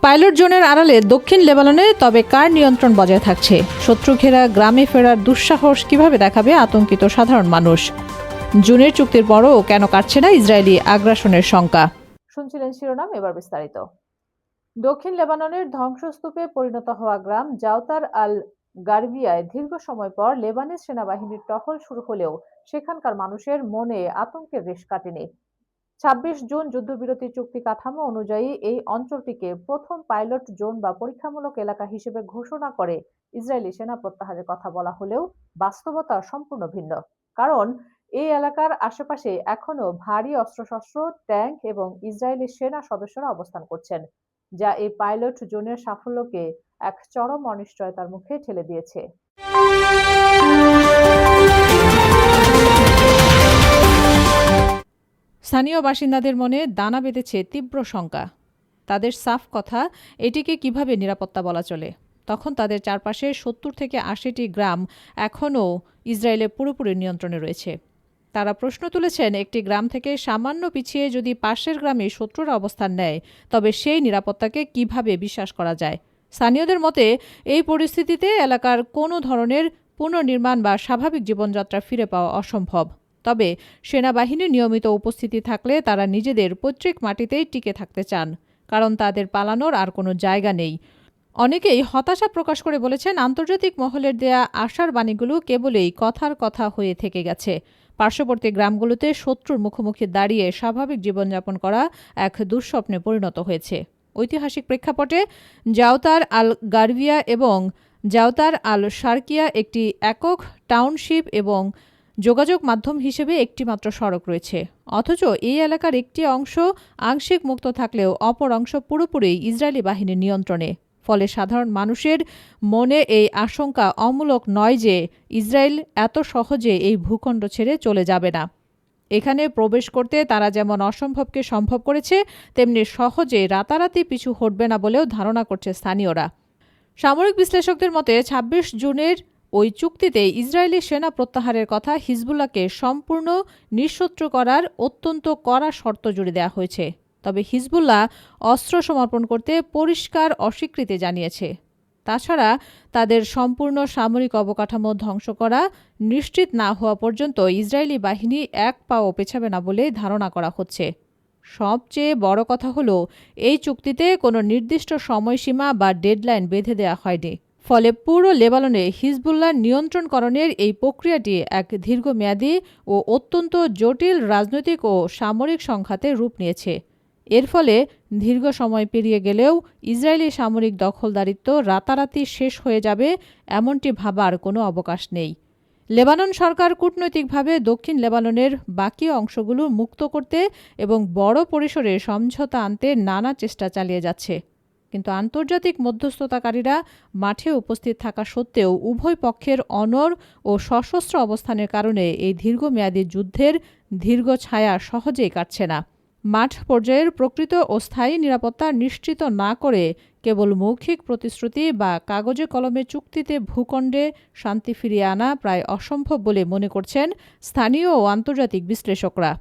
Pilot জোনের আড়ালে দক্ষিণ লেবাননে তবে কার নিয়ন্ত্রণ বজায় থাকছে? শত্রু ঘেরা গ্রামে ফেরার দুঃসাহস কিভাবে দেখাবে আতঙ্কিত সাধারণ মানুষ? জুনের চুক্তির পরও কেন কাটছে না ইসরায়েলি আগ্রাসনের শঙ্কা? শুনছিলেন শিরোনাম, এবার বিস্তারিত। দক্ষিণ লেবাননের ধ্বংসস্তূপে পরিণত হওয়া গ্রাম জাওতার আল গার্বিয়ায় দীর্ঘ সময় পর লেবানিজ সেনাবাহিনীর টহল শুরু হলেও সেখানকার মানুষের মনে আতঙ্কের রেশ কাটেনি। ২৬ জুন যুদ্ধবিরতি চুক্তি কাঠামো অনুযায়ী এই অঞ্চলটিকে প্রথম পাইলট জোন বা পরীক্ষামূলক এলাকা হিসেবে ঘোষণা করে ইসরায়েলি সেনা প্রত্যাহারের কথা বলা হলেও বাস্তবতা সম্পূর্ণ ভিন্ন। কারণ এই এলাকার আশেপাশে এখনো ভারী অস্ত্রশস্ত্র, ট্যাঙ্ক এবং ইসরায়েলি সেনা সদস্যরা অবস্থান করছেন, যা এই পাইলট জোনের সাফল্যকে এক চরম অনিশ্চয়তার মুখে ঠেলে দিয়েছে। স্থানীয় বাসিন্দাদের মনে দানা বেঁধেছে তীব্র শঙ্কা। তাদের সাফ কথা, এটিকে কিভাবে নিরাপত্তা বলা চলে? তখন তাদের চারপাশে ৭০ থেকে ৮০টি গ্রাম এখনও ইসরায়েলের পুরোপুরি নিয়ন্ত্রণে রয়েছে। তারা প্রশ্ন তুলেছেন, একটি গ্রাম থেকে সামান্য পিছিয়ে যদি পাশের গ্রামে শত্রুরা অবস্থান নেয়, তবে সেই নিরাপত্তাকে কিভাবে বিশ্বাস করা যায়? স্থানীয়দের মতে, এই পরিস্থিতিতে এলাকার কোনো ধরনের পুনর্নির্মাণ বা স্বাভাবিক জীবনযাত্রা ফিরে পাওয়া অসম্ভব। তবে সেনাবাহিনীর নিয়মিত উপস্থিতি থাকলে তারা নিজেদের পৈতৃক মাটিতেই টিকে থাকতে চান, কারণ তাদের পালানোর আর কোনো জায়গা নেই। অনেকেই হতাশা প্রকাশ করে বলেছেন, আন্তর্জাতিক মহলের দেয়া আশার বাণীগুলো কেবলই কথার কথা হয়ে থেকে গেছে। পার্শ্ববর্তী গ্রামগুলোতে শত্রুর মুখোমুখি দাঁড়িয়ে স্বাভাবিক জীবনযাপন করা এক দুঃস্বপ্নে পরিণত হয়েছে। ঐতিহাসিক প্রেক্ষাপটে জাওতার আল গার্বিয়া এবং জাওতার আল শারকিয়া একটি একক টাউনশিপ এবং যোগাযোগ মাধ্যম হিসেবে একটিমাত্র সড়ক রয়েছে। অথচ এই এলাকার একটি অংশ আংশিক মুক্ত থাকলেও অপর অংশ পুরোপুরি ইসরায়েলি বাহিনীর নিয়ন্ত্রণে। ফলে সাধারণ মানুষের মনে এই আশঙ্কা অমূলক নয় যে ইসরায়েল এত সহজে এই ভূখণ্ড ছেড়ে চলে যাবে না। এখানে প্রবেশ করতে তারা যেমন অসম্ভবকে সম্ভব করেছে, তেমনি সহজে রাতারাতি পিছু হটবে না বলেও ধারণা করছে স্থানীয়রা। সামরিক বিশ্লেষকদের মতে ২৬ জুনের ওই চুক্তিতে ইসরায়েলি সেনা প্রত্যাহারের কথা হিজবুল্লাহকে সম্পূর্ণ নিঃশত্রু করার অত্যন্ত কড়া শর্ত জুড়ে দেওয়া হয়েছে। তবে হিজবুল্লাহ অস্ত্র সমর্পণ করতে পরিষ্কার অস্বীকৃতি জানিয়েছে। তাছাড়া তাদের সম্পূর্ণ সামরিক অবকাঠামো ধ্বংস করা নিশ্চিত না হওয়া পর্যন্ত ইসরায়েলি বাহিনী এক পাও পেছাবে না বলে ধারণা করা হচ্ছে। সবচেয়ে বড় কথা হলো, এই চুক্তিতে কোনো নির্দিষ্ট সময়সীমা বা ডেডলাইন বেঁধে দেওয়া হয়নি। ফলে পুরো লেবাননে হিজবুল্লাহ নিয়ন্ত্রণকরণের এই প্রক্রিয়াটি এক দীর্ঘমেয়াদী ও অত্যন্ত জটিল রাজনৈতিক ও সামরিক সংঘাতে রূপ নিয়েছে। এর ফলে দীর্ঘ সময় পেরিয়ে গেলেও ইসরায়েলি সামরিক দখলদারিত্ব রাতারাতি শেষ হয়ে যাবে এমনটি ভাবার কোনো অবকাশ নেই। লেবানন সরকার কূটনৈতিকভাবে দক্ষিণ লেবাননের বাকি অংশগুলো মুক্ত করতে এবং বড় পরিসরে সমঝোতা আনতে নানা চেষ্টা চালিয়ে যাচ্ছে। কিন্তু আন্তর্জাতিক মধ্যস্থতাকারীরা মাঠে উপস্থিত থাকা সত্ত্বেও উভয় পক্ষের অনড় ও সশস্ত্র অবস্থানের কারণে এই দীর্ঘমেয়াদী যুদ্ধের দীর্ঘ ছায়া সহজেই কাটছে না। মাঠ পর্যায়ের প্রকৃত ও স্থায়ী নিরাপত্তা নিশ্চিত না করে কেবল মৌখিক প্রতিশ্রুতি বা কাগজে কলমে চুক্তিতে ভূখণ্ডে শান্তি ফিরিয়ে আনা প্রায় অসম্ভব বলে মনে করছেন স্থানীয় ও আন্তর্জাতিক বিশ্লেষকরা।